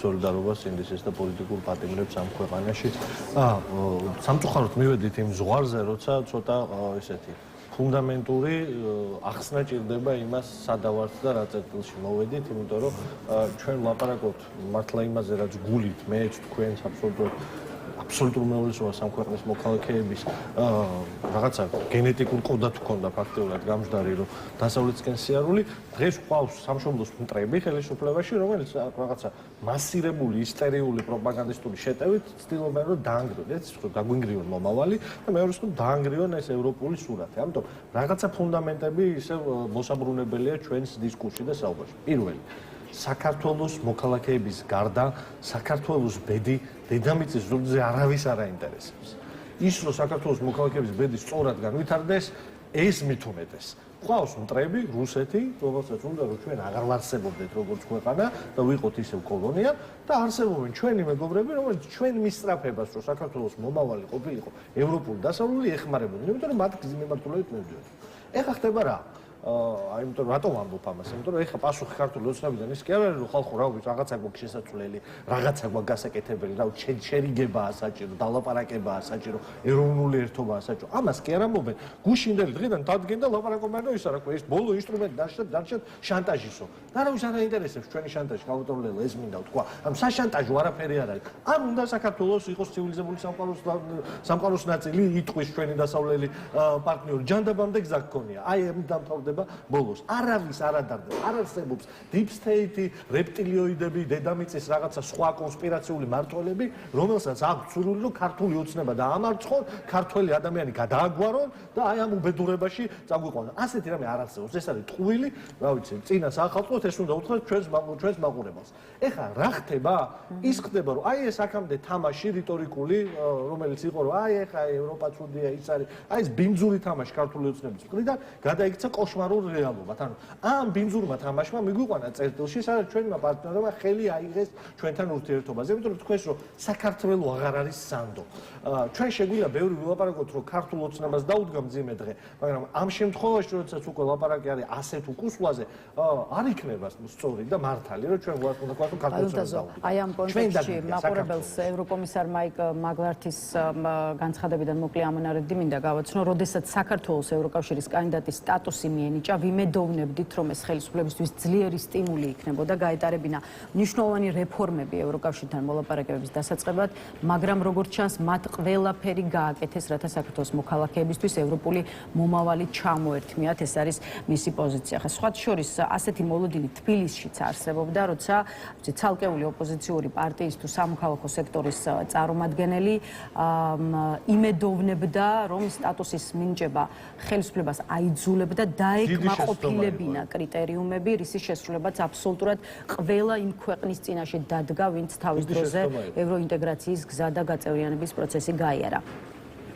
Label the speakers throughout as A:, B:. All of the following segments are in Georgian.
A: სოლიდარობას ინდისის და პოლიტიკურ პატიმრებს ამ ქვეყანაში. სამწუხაროდ მივედით იმ ზღვარზე, როცა ცოტა ესეთი ფუნდამენტური ახსნა ჭირდება იმას სადავართ და რა წერტილში მოვედით, იმიტომ რომ ჩვენ ვლაპარაკობთ მართლა იმაზე, რაც გულით მეც თქვენს აბსოლუტურ უმრავლესობას ამ ქვეყნის მოქალაქეების რაღაცა გენეტიკურ კოდად ჰქონდა ფაქტიურად გამჟდარი, რომ დასავლეთისკენ სიარული, დღეს ყავს სამშობლოს მტრები ხელისუფლებაში, რომელიც რაღაცა მასირებული ისტერიული პროპაგანდისტული შეტევით ცდილობენ რომ დაანგრიონ, დაგვინგრიონ მომავალი და მეორე მხრივ დაანგრიონ ეს ევროპული სურათი. ამიტომ რაღაცა ფუნდამენტები ისე მოსაბრუნებელია ჩვენს დისკურსში და საუბარში. პირველი საქართველოს მოქალაქეების გარდა საქართველოს ბედი დედამიწის ზურგზე არავის არ აინტერესებს. ის რომ საქართველოს მოქალაქეების ბედი სწორად განვითარდეს, ეს მით უმეტეს. ყავს მტრები, რუსეთი, რომელსაც უნდა რომ ჩვენ აღარ ვარსებობდეთ როგორც ქვეყანა და ვიყოთ ისევ კოლონია და არსებობენ ჩვენი მეგობრები, რომელიც ჩვენ მისწრაფებას რომ საქართველოს მომავალი ყოფილიყო ევროპული დასავლური ეხმარებოდნენ, იმიტომ რომ მათ გზის მიმართულებით მივდიოდნენ. ეხლა ხდება რა? იმიტომ რატომ ამბობ ამას? იმიტომ რომ ეხლა პასუხი ქართული ოცნებიდან ის კი არ არის რომ ხალხო რა ვიცი რაღაცა გვაქვს შესაძლებელი, რაღაცა გვაქვს გასაკეთებელი, რა შერიგებაა საჭირო, დალაპარაკებაა საჭირო, ეროვნული ერთობაა საჭირო. ამას კი არ ამბობენ. გუშინდელი დღიდან დადგენ და ლაპარაკობენ რომ ისა რა ქვია, ეს ბოლო ინსტრუმენტი დარჩათ შანტაჟისო. და არავის არ აინტერესებს ჩვენი შანტაჟი, გაუტორლელა ეს მინდა ვთქვა. ამ საშანტაჟო არაფერი არ არის. არ უნდა საქართველოს იყოს ცივილიზებული სამყაროს ნაწილი, იტყვის ჩვენი დასავლელი პარტნიორი. ჯანდაბამდე გზა გქონია. აი ამ დამთავრდა ბოლოს არავის არ ადარდება, არ არსებობს deep state-ი, რეპტილოიდები, დედამიწის რაღაცა სხვა კონსპირაციული მმართველები, რომელსაც აქვს სურვილი რომ ქართული ოცნება დაამარცხონ, ქართველი ადამიანი გადააგვარონ და აი ამ უბედურებაში წაგვიყვანონ. ასეთი რამე არ არსებობს. ეს არის ტყუილი, რა ვიცი, წინა საახალწლოდ ეს უნდა უთხრათ ჩვენს მაყურებელს. ეხლა რა ხდება? ის ხდება რომ აი ეს აქამდე თამაში რიტორიკული, რომელიც იყო რომ აი ეხლა ევროპა ცუდია, ის არის, აი ეს ბინძური თამაში ქართული ოცნების მხრიდან გადაიქცა კოშმარულ რეალობად. ანუ ამ ბინძურმა თამაშმა მიგვიყვანა წერტილში, სადაც ჩვენმა პარტნიორებმა ხელი აიღეს ჩვენთან ურთიერთობაზე. იმიტომ რომ თქვენს რომ საქართველო აღარ არის სანდო. ჩვენ შეგვიძლია ბევრი ვილაპარაკოთ რომ ქართულ ოცნებას დაუდგა მძიმე დღე, მაგრამ ამ შემთხვევაში როდესაც უკვე ლაპარაკი არის ასეთ უკუსლაზე, არ იქნება სწორი და მართალი რომ ჩვენ გვაქვს უნდა ვთქვათ რომ ქართულ ოცნებას დაუდგა.
B: აი ამ კონტექსტში მაყურებელს ევროკომისარ მაიკ მაგლართის განცხადებიდან მოკლე ამონარედი მინდა გავაცნო, როდესაც საქართველოს ევროკავშირის კანდიდატის სტატუსი მიენიჭა, ვიმედოვნებდით, რომ ეს ხელისუფლებისთვის ძლიერი სტიმული იქნებოდა გაეტარებინა მნიშვნელოვანი რეფორმები ევროკავშირთან მოლაპარაკებების დასაწყებად, მაგრამ როგორც ჩანს, მათ ყველაფერი გააკეთეს, რათა საქართველოს მოქალაქეებისთვის ევროპული მომავალი ჩამოერთმიათ. ეს არის მისი პოზიცია. ხა სხვათა შორის ასეთი მოლოდინი თბილისშიც არსებობდა, როცა ცალკეული ოპოზიციური პარტიის თუ სამოქალაქო სექტორის წარმომადგენელი იმედოვნებდა, რომ სტატუსის მინიჭება ხელისუფლებას აიძულებდა დაეკმაყოფილებინა კრიტერიუმები, რისის შესრულებაც აბსოლუტურად ყველა იმ ქვეყნის წინაშე დადგა, ვინც თავის დროზე ევროინტეგრაციის გზა და გაწევრიანების პროცესი გაიარა.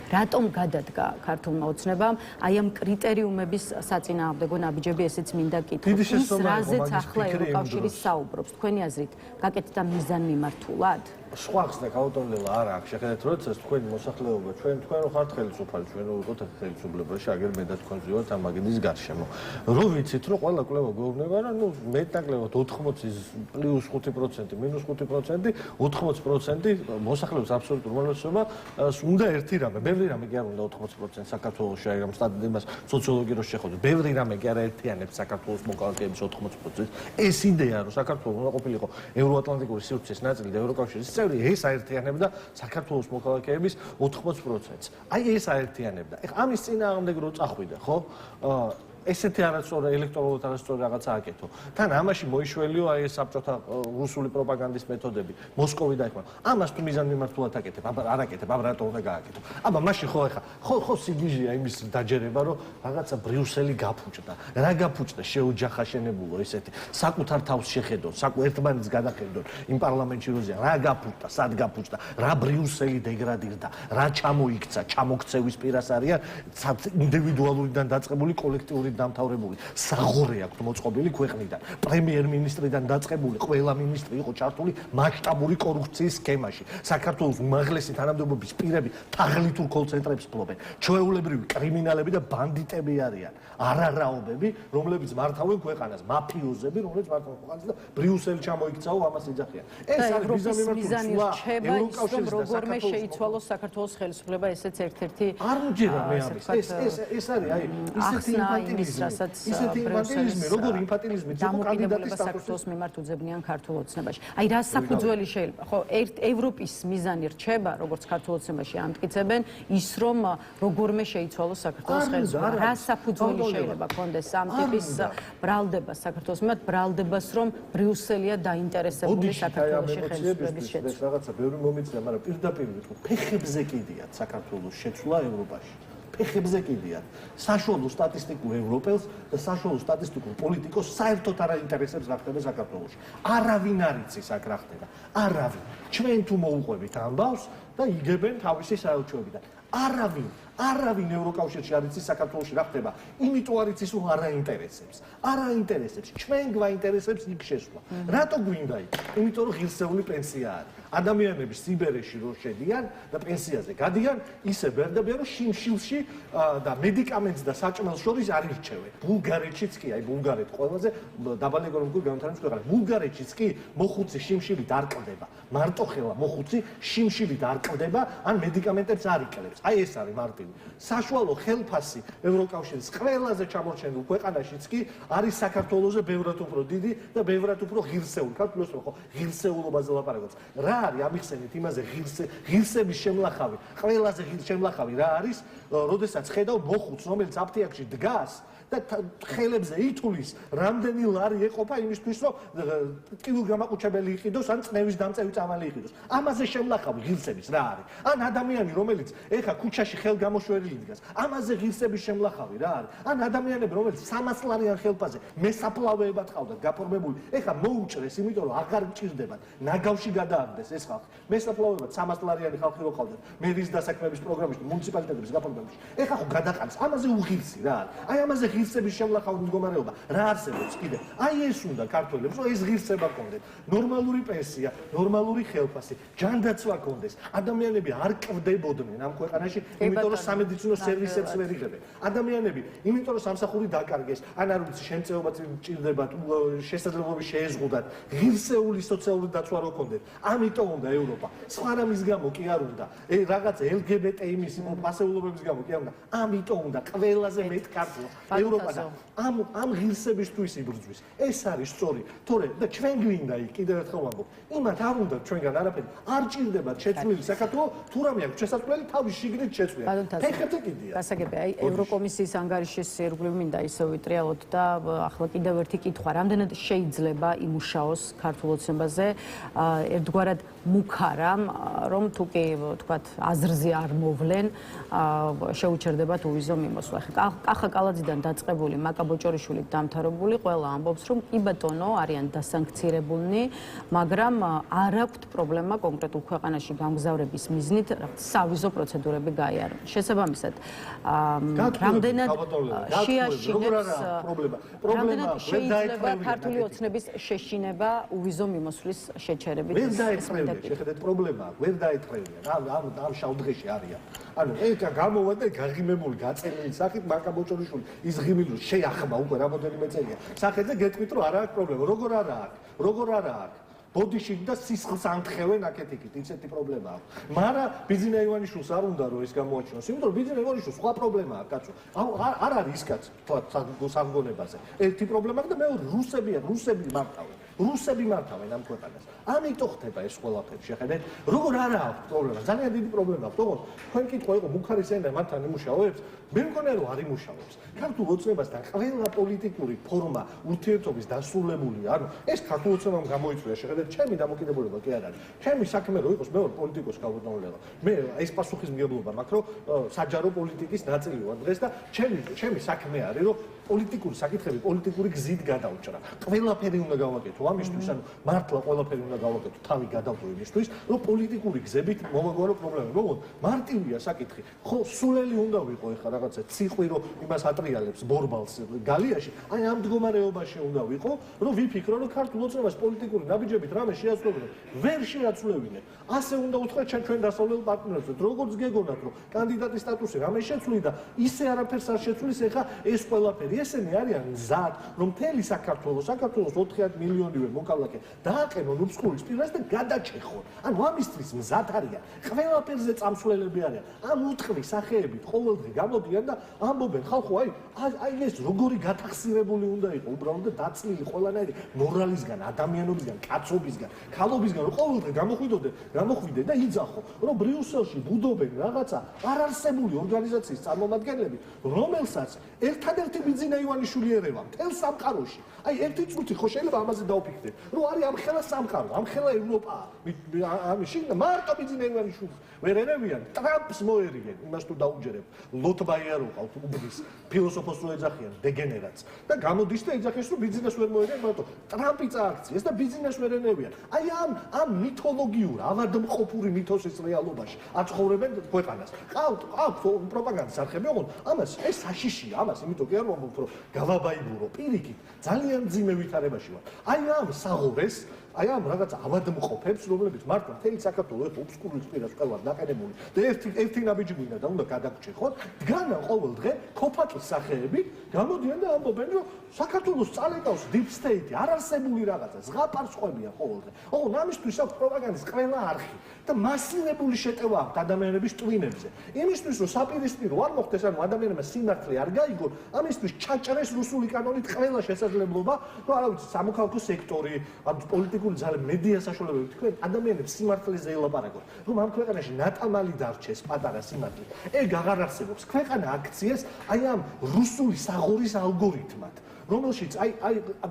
B: რატომ გადადგა ქართულმა ოცნებამ აი ამ კრიტერიუმების საწინააღმდეგო ნაბიჯები, ესეც მინდა კითხო. ის რაზეც ახლა ევროკავშირი საუბრობს, თქვენი აზრით, გაკეთდა მიზანმიმართულად?
A: სხვა ხსნა გაუტოლელა არა აქვს. შეხედეთ, როდესაც თქვენი მოსახლეობა, თქვენ რო ხართ ხელისუფალი, ჩვენ რო ვიყოთ ხელისუფლებაში, აგერ მე და თქვენ ზივართ ამ მაგიდის გარშემო. რო ვიცით, რომ ყველა კვლევა გვეუბნება, რომ ნუ მეტნაკლებად 80 პლუს 5%, მინუს 5%, 80% მოსახლეობის აბსოლუტურ უმრავლესობას უნდა ერთი რამე. ბევრი რამე კი არ უნდა 80% საქართველოში, აი ამ სტატისტიკას სოციოლოგი რო შეხედოთ, ბევრი რამე კი არ აერთიანებს საქართველოს მოქალაქეების 80%. ეს იდეა, რომ საქართველოს უნდა ყოფილიყო ევროატლანტიკური სივრცის ნაწილი და ევროკავშირის ეს აერთიანებდა საქართველოს მოქალაქეების 80%-ს. აი ეს აერთიანებდა. ეხლა ამის წინააღმდეგ რო წახვიდა, ხო? ესეთი არასწორი ელექტრონულად არასწორი რაღაცა აკეთო. თან ამაში მოიშველიო აი ეს საბჭოთა რუსული პროპაგანდის მეთოდები, მოსკოვი დაიყვანა. ამას თუ მიზანმიმართულად აკეთებ, აბა არ აკეთებ, აბა რატომ უნდა გააკეთო? აბა მაშინ ხო ეხა, ხო სიგიჟეა იმის დაჯერება, რომ რაღაცა ბრიუსელი გაფუჭდა. რა გაფუჭდა? შეუჯახა შენებულო ესეთი. საკუთარ თავს შეხედონ, ერთმანეთს გადახედონ იმ პარლამენტში როზია. რა გაფუჭდა, სად გაფუჭდა? რა ბრიუსელი დეგრადირდა? რა ჩამოიქცა? ჩამოქცევის პირას არიან ინდივიდუალურიდან დაწყებული კოლექტიური დამთავრებული საღორე აქვს მოწყობილი ქვეყნიდან. პრემიერ-მინისტრიდან დაწყებული ყველა მინისტრი იყო ჩართული მასშტაბური კორუფციის სქემაში. საქართველოს უმაღლესი თანამდებობის პირები თაღლითურ კოლცენტრებს ფლობენ. ჩვეულებრივი კრიმინალები და ბანდიტები არიან. არარაობები, რომლებიც მართავენ ქვეყანას, მაფიოზები, რომლებიც მართავენ ქვეყანას და ბრიუსელი ჩამოიქცაო ამას იძახიან. ეს არის
B: მიზანი რჩება ის, რომ როგორმე შეიცვალოს საქართველოს ხელისუფლება, ესეც ერთ-ერთი
A: არ მჯერა მე ამის. ეს არის აი ისეთი ინფანტილიზმი, როგორი ინფანტილიზმი იყო კანდიდატის
B: საქართველოს მიმართ უძებნიან ქართულ ოცნებაში. აი რა საფუძველი შეიძლება, ხო, ევროპის მიზანი რჩება, როგორც ქართულ ოცნებაში ამტკიცებენ, ის რომ როგორმე შეიცვალოს საქართველოს ხელისუფლება. რა საფუძველი შეიძლება კონდეს ამ ტიპის ბრალდება საქართველოს მიმართ, ბრალდებას რომ ბრიუსელია დაინტერესებული საქართველოში ხელისუფლების შეცვლა.
A: ეს რაღაცა ბევრი მომიწია, მაგრამ პირდაპირ ვიტყვი, ფეხებზე კიდიათ საქართველოს შეცვლა ევროპაში. ფეხებზე კიდიათ. საშუალო სტატისტიკურ ევროპელს და საშუალო სტატისტიკურ პოლიტიკოს საერთოდ არ აინტერესებს რა ხდება საქართველოში. არავინ არ იცის აქ რა ხდება. არავინ. ჩვენ თუ მოუყვებით ამბავს და იგებენ თავისი საელჩოებიდან. არავინ ევროკავშირში არ იცის საქართველოში რა ხდება. იმიტომ არ იცის, რომ არ აინტერესებს. არ აინტერესებს. ჩვენ გვაინტერესებს იქ შესვლა. რატო გვინდა იქ? იმიტომ რომ ღირსეული პენსია არის. ადამიანები სიბერეში რო შედიან და პენსიაზე გადიან, ისე ბერდებიან, რომ შიმშილში და მედიკამენტს და საჭმელს შორის არ ირჩევენ. ბულგარეთშიც კი, აი ბულგარეთ ყველაზე დაბალი ეკონომიკური განვითარების ქვეყანა. ბულგარეთშიც კი მოხუცი შიმშილით არ კლდება. მარტო ხელა მოხუცი შიმშილით არ კლდება, ან მედიკამენტებს არ იკლებს. აი ეს არის მარტივი. საშუალო ხელფასი ევროკავშირის ყველაზე ჩამორჩენილ ქვეყანაშიც კი არის საქართველოზე ბევრად უფრო დიდი და ბევრად უფრო ღირსეული. ქართულს ხო ღირსეულობაზე ლაპარაკობს. რა არის ამიხსენით იმაზე ღირსების შემლახავი, ყველაზე შემლახავი რა არის, როდესაც ხედავ მოხუცს, რომელიც აფთიაქში დგას და ხელებზე ითulis, რამდენი ლარი ეყოფა იმისთვის, რომ კილოგრამაყუჩებელი იყიდოს, ან წნევის დამწევი წამალი იყიდოს. ამაზე შემლახავი ღირსების რა არის? ან ადამიანი, რომელიც ეხა ქუჩაში ხელგამოშვერილი დგას, ამაზე ღირსების შემლახავი რა არის? ან ადამიანები, რომელიც 300 ლარიან ხელფასზე მესაფლავეებად ყავდათ გაფორმებული, ეხა მოუჭრეს, იმიტომ რომ აღარ გჭირდებათ, ნაგავში გადააგდეს ეს ხალხი. მესაფლავეებად 300 ლარიანი ხალხი რო ყავდათ, მერის დასაქმების პროგრამაში, მუნიციპალიტეტების გაფორმებაში. ეხა ხო გადაყანს, ამაზე უღირსი რა არის? აი ამაზე ღირსების შემლახავი მდგომარეობა რა არსებობს კიდე? აი ეს უნდა ქართველებს, რომ ეს ღირსება კონდეთ. ნორმალური პენსია, ნორმალური ხელფასი, ჯანდაცვა კონდეს. ადამიანები არ კვდებოდნენ ამ ქვეყანაში, იმიტომ რომ სამედიცინო სერვისებს ვერ იღებენ. ადამიანები, იმიტომ რომ სამსახური დაკარგეს, ან არ ვიცი, შემწეობაც ჭირდებათ, შესაძლებლობები შეეზღუდათ, ღირსეული სოციალური დაცვა რო კონდეთ. ამიტომ უნდა ევროპა. სხვა რამის გამო კი არ უნდა. რაღაც LGBT იმის პასეულობების გამო კი არ უნდა. ამიტომ უნდა ყველაზე მეტ ქართულს ევროპა და ამ ღირსებისთვის იბრძვის. ეს არის სწორი. თორე და ჩვენ გვინდა იქ კიდევ ერთხელ ვამბობ, იმათ არ უნდა ჩვენგან არაფერი. არ ჭირდებათ შეცვლილი საქართველოს, თუ რამე აქვს შესაძლებელი თავის შიგნით შეცვლია. ფეხებზე კიდია.
B: გასაგებია, აი ევროკომისიის ანგარიშის ირგვლივ მინდა ისე ვიტრიალოთ და ახლა კიდევ ერთი კითხვა, რამდენად შეიძლება იმუშაოს ქართულ ოცნებაზე ერთგვარად მუქარამ, რომ თუ კი თქვათ აზრზე არ მოვლენ, შეუჩერდებათ უვიზო მიმოსვლა. კახა კალაძიდან დაწყებული მაკა ბოჭორიშვილით დამთავრებული ყველა ამბობს, რომ კი ბატონო არიან დასანქცირებულნი, მაგრამ არ აქვთ პრობლემა კონკრეტულ ქვეყანაში გამგზავრების მიზნით savizო პროცედურები გაიარონ. შესაბამისად, რამდენად შეაშინებს პრობლემა შეიძლება ქართული ოცნების შეშინება უვიზო მიმოსვლის შეჩერებით.
A: ვერ დაეწრებიან, შეხედეთ პრობლემა, ვერ დაეწრებიან. ამ შავდღეში არიან. ანუ ეკა გამოვა და გაღიმებული გაწელილი სახით მაკა ბოჭორიშვილი იზღიმილი რომ შეახმა უკვე რამოდენიმე წელია. სახეთზე გეტყვით რომ არ აქვს პრობლემა. როგორ არა აქვს? ბოდიში და სისხლს ანთხევენ აქეთ-იქით, ისეთი პრობლემა აქვს. მაგრამ ბიძინა ივანიშვილს არ უნდა რომ ეს გამოაჩინოს, იმიტომ რომ ბიძინა ივანიშვილს სხვა პრობლემა აქვს, კაცო. არ არის ის კაცი, თქვა საგონებაზე. ერთი პრობლემა აქვს და მეორე რუსები მართავენ ამ ქვეყანას. ამიტომ ხდება ეს ყველაფერი, შეხედეთ, როგორ არა აქვს პრობლემა, ძალიან დიდი პრობლემა აქვს. თქო, თქვენ კითხვა იყო მუხარის ენა მათთან იმუშავებს? მე მგონია რომ არ იმუშავებს. ქართულ ოცნებასთან ყველა პოლიტიკური ფორმა ურთიერთობის დასრულებულია. ანუ ეს ქართულ ოცნებამ გამოიწვია, შეხედეთ, ჩემი დამოკიდებულება კი არ არის. ჩემი საქმე რომ იყოს, მე ვარ პოლიტიკოს გავუტანვლება. მე ეს პასუხისმგებლობა მაქვს, რომ საჯარო პოლიტიკის ნაწილი ვარ დღეს და ჩემი საქმე არის, რომ პოლიტიკური საკითხები პოლიტიკური გზით გადაუჭრა. ყველაფერი უნდა გავაკეთო ამისთვის, ანუ მართლა ყველაფერი უნდა გავაკეთო თავი გადავდო იმისთვის, რომ პოლიტიკური გზებით მომაგვარო პრობლემები. მოგონ, მარტივია საკითხი. ხო, სულელი უნდა ვიყო ეხლა რაღაცა ციყვი, რომ იმას ატრიალებს ბორბალს გალიაში. აი ამ მდგომარეობაში უნდა ვიყო, რომ ვიფიქრო, რომ ქართულ ოცნებას პოლიტიკური ნაბიჯებით რამე შეაცვლებინო. ვერ შეაცვლევინე. ასე უნდა უთხრათ ჩვენ დასავლელ პარტნიორებს, როგორც გეგონათ, რომ კანდიდატის სტატუსი რამე შეცვლი და ისე არაფერს არ შეცვლის ეხლა ეს ყველაფერი. ესენი არიან მზად, რომ მთელი საქართველოს 4 მილიონივე მოქალაქე დააყენონ უცხოურის პირას და გადაჭეხონ. ანუ ამისთვის მზად არიან. ყველაფერზე წამსვლელები არიან. ამ უტყვის სახეებით ყოველდღე გამოდიან და ამბობენ ხალხო, აი ეს როგორი გათახსირებული უნდა იყო, უბრალოდ დაწლილი ყველანაირი მორალისგან, ადამიანობისგან, კაცობისგან, ქალობისგან, რომ ყოველდღე გამოხვიდე და იძახო, რომ ბრიუსელში ბუდობენ რაღაცა არარსებული ორგანიზაციის წარმომადგენლები, რომელსაც ერთადერთი ბიძინა ივანიშვილი ერევა მთელ სამყაროში. აი ერთი წუთი ხო შეიძლება ამაზე დავფიქრდეთ, რომ არის ამხელა სამყარო, ამხელა ევროპა. ამაში მარტო ბიძინა ივანიშვილი ვერ ერევიან, ტრამპს მოერიგენ, იმას თუ დაუჯერებ. ლოთბაიარ უყავთ უბნის ფილოსოფოსს რო ეძახიან დეგენერატს და გამოდის და ეძახეს რომ ბიძინას ვერ მოერიგენ, მარტო ტრამპი წააქციეს და ბიძინას ვერ ენევიან. აი ამ მითოლოგიურ ავადმყოფური მითოსის რეალობაში აცხოვრებენ ქვეყანას. ყავთ პროპაგანდის არხები, ოღონდ ამას ეს საშიშია, ამას იმიტომ კი არ ვამბობ, რომ გავაბაიბურო პირიქით, ძალიან ძიმე ვითარებაში ვარ. აი ამ საღორეს აი ამ რაღაცა ავადმყოფებს, რომლებიც მართლა მთელი საქართველოს ობსკურის პირას ყელად დაყენებული და ერთი ნაბიჯი გვინდა და უნდა გადაგჭეხოთ, დგანან ყოველდღე ქოფაკის სახეები გამოდიან და ამბობენ, რომ საქართველოს წალეკავს deep state, არარსებული რაღაცა, ზღაპარსყვებია ყოველდღე. ოღონდ ამისთვის აქვს პროპაგანდის ყველა არხი და მასირებული შეტევა აქვს ადამიანების ტვინებზე. იმისთვის რომ საპირისპირო არ მოხდეს, ანუ ადამიანებმა სიმართლე არ გაიგონ, ამისთვის ჩაჭრეს რუსული კანონით ყველა შესაძლებლობა, რომ არა ვიცი, სამოქალაქო სექტორი, ანუ პოლიტიკური ძალე მედია საშუალებები თქვენ ადამიანებს სიმართლეზე ელაპარაკოთ, რომ ამ ქვეყანაში ნატამალი დარჩეს პატარა სიმართლე. ეგ აღარ არსებობს. ქვეყანა აქციეს აი ამ რუსული საღორის ალგორითმად. რომელშიც აი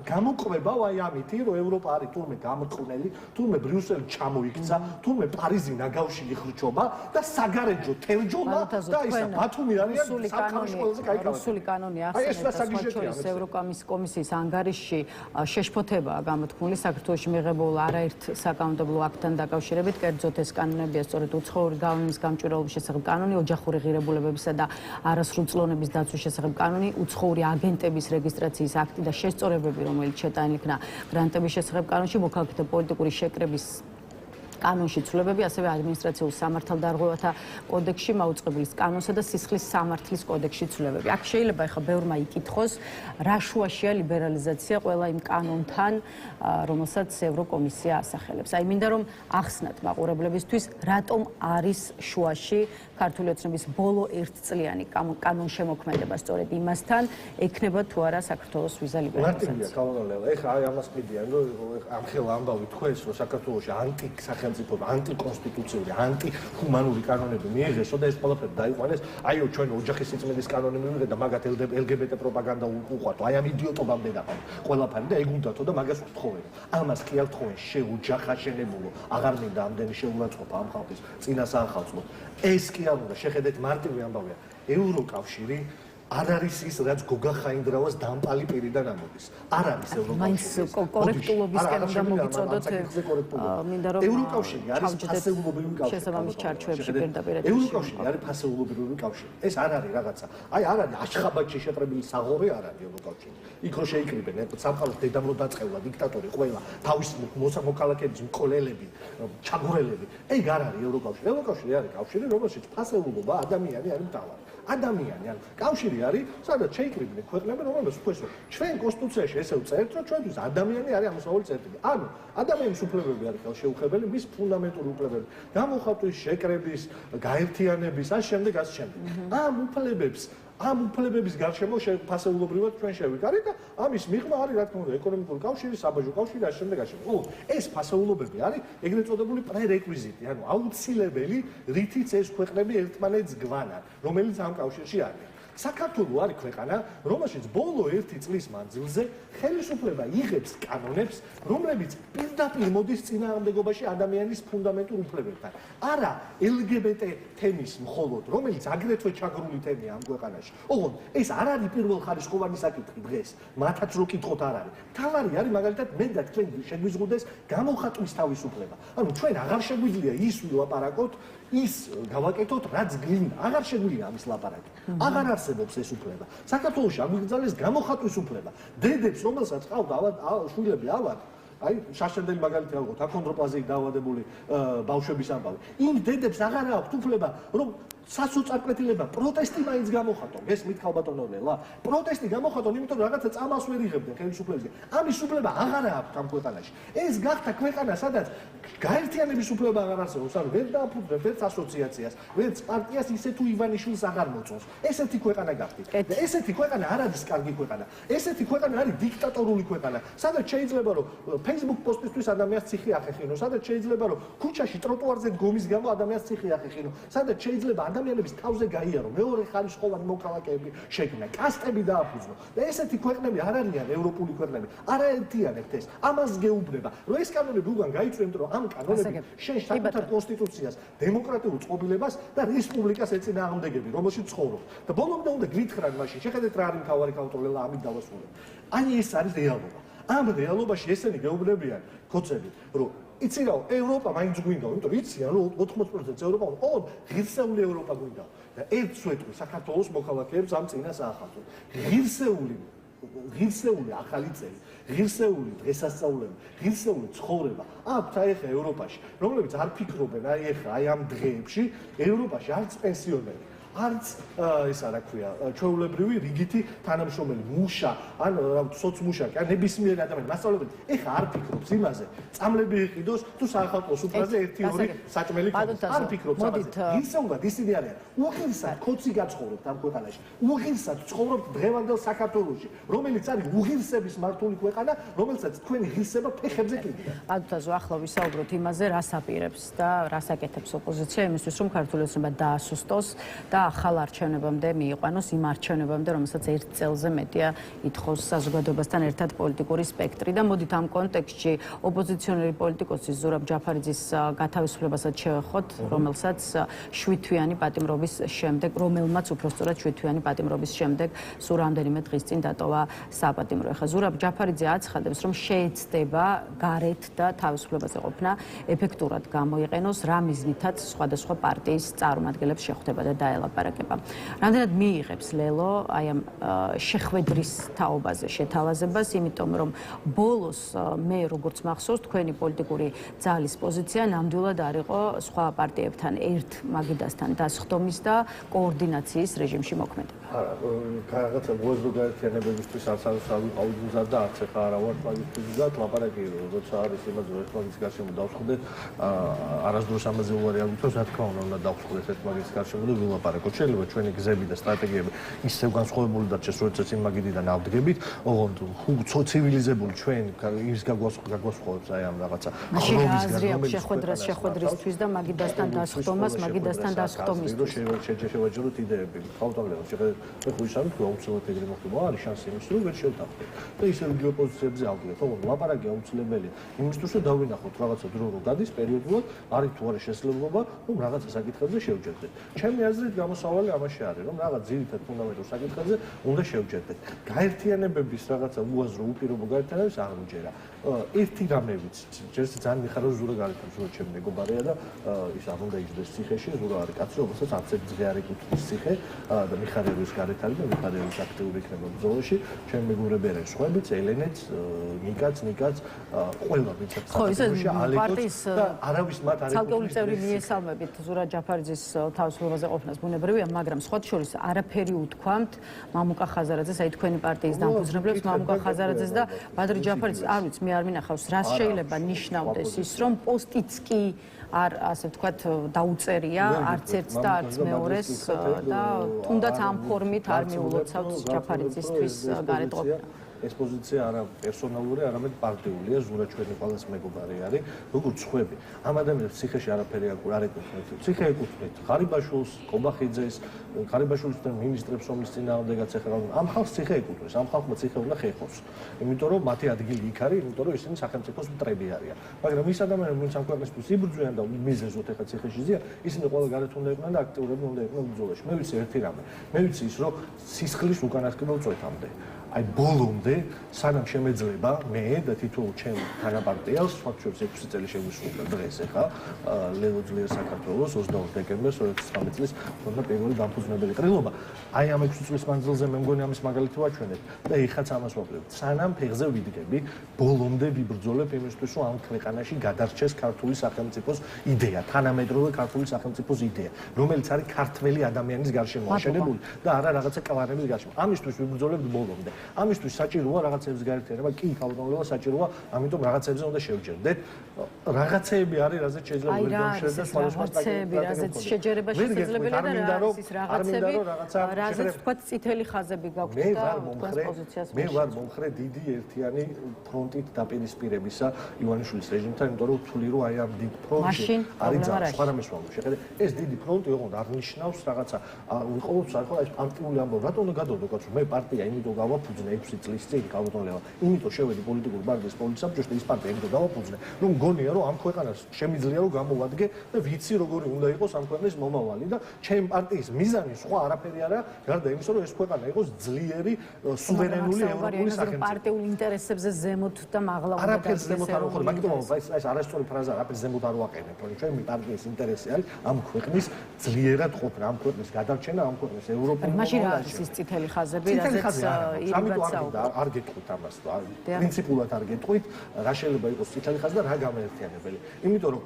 A: გამოყვება ამითი, რომ ევროპა არის თურმე გამრყნელი, თურმე ბრიუსელი ჩამოიქცა, თურმე პარიზი ნაგავში იხრჩობა და საგარეჯო თერჯომა და ისა ბათუმი არის სამყაროში ყველაზე კაი კანონი.
B: რუსული კანონი ახსენებს ევროკომისიის ანგარიშში შეშფოთებაა გამოთქმული საქართველოში მიღებულ არაერთ საკანონმდებლო აქტთან დაკავშირებით, კერძოდ ეს კანონებია სწორედ უცხოური გავლენის გამჭვირვალობის შესახებ კანონი, ოჯახური ღირებულებებისა და არასრულწლოვნების დაცვის შესახებ კანონი, უცხოური აგენტების რეგისტრაციის აქტი და შესწორებები, რომელიც შეტანილი იქნა გრანტების შესახებ კანონში, მოქალაქეთა პოლიტიკური შეკრების კანონში ცვლილებები, ასევე ადმინისტრაციულ სამართალდარღვევათა კოდექსში, მაუწყებლის კანონსა და სისხლის სამართლის კოდექსში ცვლილებები. აქ შეიძლება ახლა ბევრმა იკითხოს, რა შუაშია ლიბერალიზაცია ყველა იმ კანონთან, რომელსაც ევროკომისია ასახელებს. აი მინდა რომ ახსნათ მაყურებლებისთვის, რატომ არის შუაში ქართული ოცნების ბოლო ერთწლიანი კანონშემოქმედება სწორედ იმასთან, ექნება თუ არა საქართველოს ვიზა ლიბერალიზაცია.
A: მარტივია, კალონელელა. ეხლა აი ამას მიდიან, რომ ამხელა ამბავი თქვენს, რომ საქართველოში სახელმწიფო ანტიკონსტიტუციური, ანტიჰუმანური კანონები მიიღესო და ეს ყველაფერი დაიყვანეს. აიო, ჩვენ ოჯახის სიწმენდის კანონი მივიღეთ და მაგათ LGBT პროპაგანდა უყვათო. აი ამ იდიოტობამდე დაყავ ყველაფერი და ეგ უნდათო და მაგას ვთხოვენ. ამას კი არ თხოვენ შეუჯახა შენებულო. აღარ მინდა ამდენი შეურაცხყოფა ამ ხალხის წინა საახალწლო. ეს კი არ უნდა შეხედეთ მარტივი ამბავია. ევროკავშირი არ არის ის, რაც გოგა ხაინდრავას დამპალი პირიდან ამოდის. არ არის ევროკავშირი.
B: მაინც კორექტულობისკენ უნდა მოგიწოდოთ. მინდა რომ
A: ევროკავშირი არის ფასეულობრივი კავშირი.
B: შესაბამის ჩარჩოებში პირდაპირ
A: ევროკავშირი არის ფასეულობრივი კავშირი. ეს არ არის რაღაცა. აი არ არის აშხაბადში შეყრებილი საღორი არ არის ევროკავშირი. იქ რო შეიკრიბენ სამყაროს დედამ რო დაწყევლა დიქტატორი ყველა თავის მოქალაქეების მკვლელები, ჩაგვრელები. ეგ არ არის ევროკავშირი. ევროკავშირი არის კავშირი, რომელშიც ფასეულობა ადამიანი არის მთავარი. ადამიანი, ანუ კავშირი არის, სადაც შეიკრიბნენ ქვეყნები, რომელსაც თქვენს რომ ჩვენ კონსტიტუციაში ესე ვწერთ, რომ ჩვენთვის ადამიანი არის ამოსავალი წერტილი. ანუ ადამიანის უფლებები არის ხელშეუხებელი, მის ფუნდამენტური უფლებები. გამოხატვის, შეკრების, გაერთიანების, ამ შემდეგ. ამ უფლებების გარშემო ფასეულობრივად ჩვენ შევიკარით და ამის მიღმა არის, რა თქმა უნდა, ეკონომიკური კავშირი, საბაჟო კავშირი, ამ შემდეგ. ეს ფასეულობები არის ეგრეთ წოდებული პრერეკვიზიტი, ანუ აუცილებელი, რითიც ეს ქვეყნები ერთმანეთს გვანან, რომელიც ამ კავშირში არის.
C: საქართველო არის ქვეყანა, რომელშიც ბოლო 1 წლის მანძილზე ხელისუფლება იღებს კანონებს, რომლებიც პირდაპირ მოდის წინააღმდეგობაში ადამიანის ფუნდამენტურ უფლებებთან. არა LGBT თემის მხოლოდ, რომელიც აგრეთვე ჩაგრული თემია ამ ქვეყანაში. ოღონდ ეს არ არის პირველხარისხოვანი საკითხი დღეს, მათაც რო კითხოთ არ არის. თავარი არის მაგალითად მე და თქვენ შეგვიზღუდეს გამოხატვის თავისუფლება. ანუ ჩვენ აღარ შეგვიძლია ის ვილაპარაკოთ, ის გავაკეთოთ, რაც გვინდა. აღარ შეგვიძლია ამის ლაპარაკი. აღარ არსებობს ეს უფლება. საქართველოში აგვიგზავნეს გამოხატვის უფლება. დედებს, რომელსაც ყავთ შვილები ავად, აი შაშენდელი მაგალითი ავიღოთ, აქონდროპლაზიით დაავადებული ბავშვების ამბავი. იმ დედებს აღარ აქვთ უფლება, რომ სასოწარკვეთილება პროტესტი მაინც გამოხატონ. ეს მითხავ ბატონო ნელა. პროტესტი გამოხატონ, იმიტომ რომ რაღაცა წამალს ვერ იღებდნენ ხელისუფლებისგან. ამის უფლება აღარ აქვთ ამ ქვეყანაში. ეს გახდა ქვეყანა, სადაც გაერთიანების უფლება აღარ არსებობს. ანუ ვერ დააფუძნებს ერთ ასოციაციას, ვერც პარტიას ისე თუ ივანიშვილს აღარ მოწონს. ესეთი ქვეყანა გახდით. და ესეთი ქვეყანა არ არის კარგი ქვეყანა. ესეთი ქვეყანა არის დიქტატორული ქვეყანა. სადაც შეიძლება რომ Facebook პოსტისთვის ადამიანს ციხე ახეხინო, სადაც შეიძლება რომ ქუჩაში ტროტუარზე დგომის გამო ადამიანს ციხე ახეხინო, სადაც შეიძლება ადამიანების თავზე გაიარო, მეორე ხარისხოვანი მოქალაქეები შექმნა, კასტები დააფუძნო. და ესეთი ქვეყნები არ არიან ევროპული ქვეყნები. არაერთიანებთ ეს. ამას გეუბნება, რომ ეს კანონები უკან გაიწვიეთ, რომ ამ კანონები შენ საკუთარ კონსტიტუციას, დემოკრატიულ წყობილებას და რესპუბლიკას ეწინააღმდეგები, რომელშიც ცხოვრობ. და ბოლომდე უნდა გითხრან მაშინ, შეხედეთ რა არის მთავარი კონტროლელა ამით დავასრულებ. აი ეს არის რეალობა. ამ რეალობაში ესენი გეუბნებიან ქოცები, რომ იცი რა, ევროპა მაინც გვინდა, იმიტომ რომ იციან რომ 80% ევროპა უნდა, ოღონდ ღირსეული ევროპა გვინდა. და ერთ სვეტყვი საქართველოს მოქალაქეებს ამ წინას აახავთ. ღირსეული ახალი წელი, ღირსეული დღესასწაულები, ღირსეული ცხოვრება. აქვთ აი ახლა ევროპაში, რომლებიც არ ფიქრობენ აი ახლა აი ამ დღეებში ევროპაში არც პენსიონერი, არც ისა რა ქვია, ჩვეულებრივი რიგითი თანამშრომელი, მუშა, ან სოცმუშაკი, ან ნებისმიერი ადამიანი, მასწავლებელი, ეხლა არ ფიქრობს იმაზე, წამლები იყიდოს თუ საახალწლო სუფრაზე 1-2 საჭმელი ქონდეს. არ ფიქრობს ამაზე. ისეულად ისინი არიან. უღირსად ქოცი გაცხოვრებთ ამ ქვეყანაში. უღირსად ცხოვრობთ დღევანდელ საქართველოში, რომელიც არის უღირსების მართული ქვეყანა, რომელსაც თქვენი ღირსება ფეხებზე კიდია.
B: ბატონო, ახლა ვისაუბროთ იმაზე, რას აპირებს და რას აკეთებს ოპოზიცია იმისთვის, რომ ქართული ოცნება დაასუსტოს და ახალ არჩევნებამდე მიიყვანოს იმ არჩევნებამდე, რომელსაც 1 წელზე მეტია ითხოვს საზოგადოებასთან ერთად პოლიტიკური სპექტრი. და მოდით ამ კონტექსტში ოპოზიციონერი პოლიტიკოსი ზურაბ ჯაფარიძის გათავისუფლებასაც შევეხოთ, რომელსაც 7 თვიანი პატიმრობის შემდეგ, რომელმაც უпростоრად 7 თვიანი პატიმრობის შემდეგ სულ რამდენიმე დღის წინ დატოვა საპატიმრო. ახლა ზურაბ ჯაფარიძე აცხადებს, რომ შეეცდება გარეთ და თავისუფლებაზე ყოფნა ეფექტურად გამოიყენოს, რა მიზნითაც სხვადასხვა პარტიის წარმომადგენლებს შეხვდება და დაელაპარაკება. რამდენად მიიღებს ლელო აი ამ შეხვედრის თაობაზე შეთავაზებას, იმიტომ რომ ბოლოს მე როგორც მახსოვს, თქვენი პოლიტიკური ძალის პოზიცია ნამდვილად არ იყო სხვა პარტიებთან ერთ მაგიდასთან დასხდომის და კოორდინაციის რეჟიმში მოქმედება.
A: არა, რაღაცა უაზრო გაერთიანებებისთვის არც ავიძულდათ და არც ახლა არა ვარ მაგისტრის ლაპარაკი, როცა არის იმაზე ერთ მაგის გარშემო დავსხდეთ, არასდროს ამაზე უარი არ გითხოვს, რა თქმა უნდა დავსხდეთ ერთ მაგის გარშემო და ვილაპარაკოთ. შეიძლება ჩვენი გზები და სტრატეგიები ისევ განსხვავებული დარჩეს, როდესაც იმ მაგიდიდან ავდგებით, ოღონდ ცივილიზებული ჩვენ ის გაგვასხავებს აი ამ რაღაცა
B: ხრობის შეხვედრისთვის და მაგიდასთან დასხდომას, მაგიდასთან დასხდომისთვის.
A: შევაჯეროთ იდეები. თავდაპირველად შეხედეთ, ხო ის არის, რომ აუცილებლად ეგრე მოხდება, არის შანსი იმის, რომ ვერ შევთანხმდეთ. და ისევ იგივე პოზიციებზე ავდგეთ, ოღონდ ლაპარაკი აუცილებელია. იმისთვის, რომ დავინახოთ რაღაცა დრო რო გადის პერიოდულად, არის თუ არა შესაძლებლობა, რომ რაღაცა საკითხებზე შევჯერდეთ. ჩემი აზრით გამოსავალი ამაში არის, რომ რაღაც ძირითად ფუნდამენტურ საკითხებზე უნდა შევჯერდეთ. გაერთიანებების რაღაცა უაზრო უპირობო გაერთიანებებს არ უჯერა. ერთი რამევიც, ჯერ ძალიან მიხარავს ზურა გარეთან, ზურა ჩემი მეგობარია და ის არ უნდა იჯდეს ციხეში, ზურა არის კაცი, რომელსაც არც ერთ ძღე არ იკუთვნის ციხე და მიხარების გარეთ არის და მიხარების აქტიური იქნება ბრძოლაში. ჩემი მეგობრები არის სხვაებიც, ელენეც, ნიკაც, ყველა ვინც საქართველოში ალეკოც და არავის მათ არ ეკუთვნის.
B: ცალკეული წევრი მიესალმებით ზურა ჯაფარიძის თავისუფლებაზე ყოფნას ბუნებრივია, მაგრამ სხვა შორის არაფერი უთქვამთ მამუკა ხაზარაძეს, აი თქვენი პარტიის დამფუძნებლებს მამუკა ხაზარაძეს და ბადრი ჯაფარიძეს. არ ვიცი, მე არ მინახავს, რას შეიძლება ნიშნავდეს ის, რომ პოსტიც კი არ ასე ვთქვათ დაუწერია არც ერთს და არც მეორეს და თუნდაც ამ ფორმით არ მიულოცავთ ჯაფარიძისთვის გარეთ ყოფნა.
A: ეს პოზიცია არა პერსონალური, არამედ პარტიულია, ზურა ჩვენი ყველას მეგობარი არის, როგორც ხვები. ამ ადამიანებს ციხეში არაფერი არ ეკუთვნით. ციხე ეკუთვნით ღარიბაშვილს, კობახიძეს, ღარიბაშვილთან მინისტრებს, რომლის წინააღმდეგაც ეხება. ამ ხალხს ციხე ეკუთვნის, ამ ხალხმა ციხე უნდა ხეხოს. იმიტომ რომ მათი ადგილი იქ არის, იმიტომ რომ ისინი სახელმწიფოს მტრები არიან. მაგრამ ის ადამიანები, ვინც ამ ქვეყნისთვის იბრძვიან და მიზეზოთ ეხა ციხეში ზიან, ისინი ყველა გარეთ უნდა იყვნენ და აქტიურები უნდა იყვნენ ბრძოლაში. მე ვიცი ერთი რამე. მე ვიცი ის, რომ სისხლის უკანასკნელ წვეთამდე აი ბოლომდე სანამ შემეძლება მე და თითოეულ ჩემ თანაპარტიელს ფაქტობრივად 6 წელი შეგვისრულდა დღეს ახლა ლელო ძლიერ საქართველოს 22 დეკემბერს 2019 წლის ქონდა პირველი დამფუძნებელი ყრილობა აი ამ 6 წლის მანძილზე მე მგონი ამის მაგალითი ვაჩვენებ და ეხაც ამას ვაკლებთ სანამ ფეხზე ვიდგები ბოლომდე ვიბრძოლებ იმისთვის რომ ამ ქვეყანაში გადარჩეს ქართული სახელმწიფოს იდეა თანამედროვე ქართული სახელმწიფოს იდეა რომელიც არის ქართველი ადამიანის გარშემო აშენებული და არა რაღაცა კლანების გარშემო ამისთვის ვიბრძოლებთ ბოლომდე ამისთვის საჭიროა რაღაცების გაერთიანება, კი ქალბატონობა საჭიროა, ამიტომ რაღაცებზე უნდა შევჯერდეთ. რაღაცეები არის, რაზეც შეიძლება ვერდომშრეთ და სხვადასხვა
B: რაღაცეები, რაზეც შეჯერება შესაძლებელია და ის რაღაცები, რაზეც თქვა წითელი ხაზები გაქვთ და თქვენს პოზიციას
A: მე ვარ მომხრე დიდი ერთიანი ფრონტით დაპირისპირებისა ივანიშვილის რეჟიმთან, იმიტომ რომ ვთვლი რომ აი ამ დიდ ფრონტში არის ძალიან სხვა რამეს ვამბობ. შეხედე, ეს დიდი ფრონტი ოღონდ არ ნიშნავს რაღაცა ყოველთვის არის ეს პარტიული ამბავი. რატომ უნდა გადავდო კაცო? მე პარტია იმიტომ გავაფუძნე 6 წლის წინ ქალბატონობა. იმიტომ შევედი პოლიტიკური პარტიის პოლიტსაბჭოში და ის პარტია იმიტომ გავაფუძნე, რომ მგონია რომ ამ ქვეყანას შემიძლია რომ გამოვადგე და ვიცი როგორი უნდა იყოს ამ ქვეყნის მომავალი და ჩემი პარტიის მიზანი სხვა არაფერი არა, გარდა იმისა რომ ეს ქვეყანა იყოს ძლიერი, სუვერენული ევროპული სახელმწიფო.
B: პარტიულ ინტერესებზე ზემოთ და მაღლა უნდა
A: არაფერს ზემოთ არ ვუხმობ, მაგრამ ეს არასწორი ფრაზა, არაფერს ზემოთ არ ვაყენებ, რომ ჩემი პარტიის ინტერესი არის ამ ქვეყნის ძლიერად ყოფნა, ამ ქვეყნის გადარჩენა, ამ ქვეყნის ევროპული
B: მომავალი. მაშინ რა არის ის წითელი ხაზები, რაზეც
A: არ გეტყვით ამას, პრინციპულად არ გეტყვით, რა შეიძლება იყოს წითელი ხაზი და რა გამაერთიანებელი. იმიტომ რომ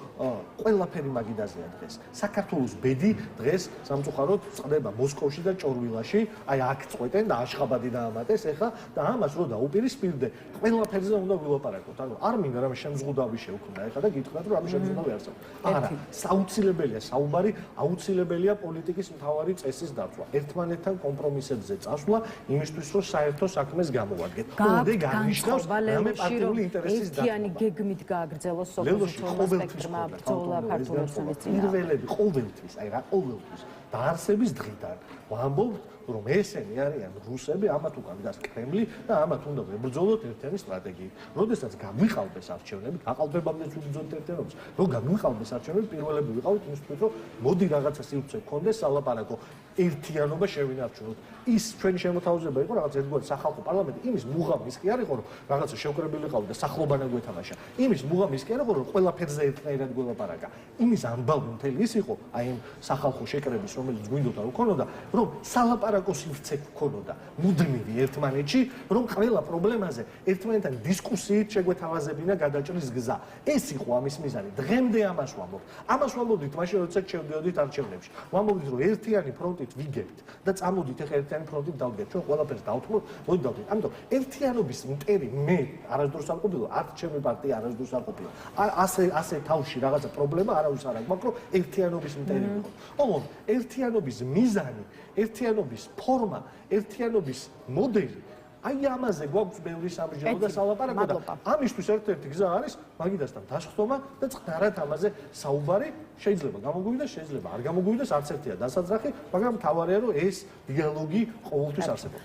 A: ყველაფერი მაგიდაზეა დღეს. საქართველოს ბედი დღეს სამწუხაროდ წყდება მოსკოვში და ჭორვილაში, აი აქ წყვეტენ და აშხაბადი დაამატეს ეხა და ამას რო დაუპირისპირდე, ყველაფერზე უნდა ვილაპარაკოთ. ანუ არ მინდა რამე შემზღუდავი შევქმნა ეხა და გითხრათ რომ რამე შემზღუდავი არსებობს. არა, საუცილებელია საუბარი, აუცილებელია პოლიტიკის მთავარი წესის დაცვა. ერთმანეთთან კომპრომისებზე წასვლა იმისთვის რომ საერთო საქმეს გამოვადგეთ. უნდა განიშნავს რამე პარტიული ინტერესის დაცვა.
B: ერთიანი გეგმით გააგრძელოს სოფლიო სპექტრმა ბრძოლა ქართულებს
A: პირველები ყოველთვის, აი რა ყოველთვის დაარსების დღიდან ვამბობ რომ ესენი არიან რუსები, ამათ უკან დგას კრემლი და ამათ უნდა ვებრძოლოთ ერთიანი სტრატეგიით. როდესაც გამიყავდეს არჩევნები, აყალბებამდეც ვიბრძოლოთ ერთიანობას. რომ გამიყავდეს არჩევნები, პირველები ვიყავით იმისთვის, რომ მოდი რაღაცა სივრცე გქონდეს სალაპარაკო ერთიანობა შევინარჩუნოთ. ის ჩვენი შემოთავაზება იყო რაღაც ერთგვარი სახალხო პარლამენტი, იმის მუღამის კი არ იყო რომ რაღაცა შევკრებილიყავ და სახლობანა გვეთამაშა. იმის მუღამის კი არ იყო რომ ყველაფერზე ერთნაირად გველაპარაკა. იმის ამბავი მთელი ის იყო, აი ამ სახალხო შეკრების, რომელიც გვინდოდა უქონოდა, რომ სალაპარაკო სივრცე გქონოდა მუდმივი ერთმანეთში, რომ ყველა პრობლემაზე ერთმანეთთან დისკუსიით შეგვეთავაზებინა გადაჭრის გზა. ეს იყო ამის მიზანი. დღემდე ამას ვამბობ. ამას ვამბობდით მაშინ, როდესაც შევდიოდით არჩევნებში. ვამბობდით რომ ერთიანი ფრონტით ვიგებთ და წამოდით ეხა ერთიანი ფრონტით დავდგეთ. ჩვენ ყველაფერს დავთმოთ, მოდი დავდგეთ. ამიტომ ერთიანობის მტერი მე არასდროს არ ყოფილა, არც ჩემი პარტია არასდროს არ ყოფილა. ასე თავში რაღაცა პრობლემა არავის არ აქვს, მაგრამ ერთიანობის მტერი ვიყო. ოღონდ ერთიანობის მიზანი, ერთიანობის ფორმა, ერთიანობის მოდელი აი ამაზე გვაქვს ბევრი სამსჯელო და სალაპარაკო და ამისთვის ერთ-ერთი გზა არის მაგიდასთან დასხდომა და წყნარად ამაზე საუბარი. შეიძლება გამოგვივიდეს, შეიძლება არ გამოგვივიდეს, არც ერთია დასაძრახი, მაგრამ მთავარია რომ ეს დიალოგი ყოველთვის არსებობს.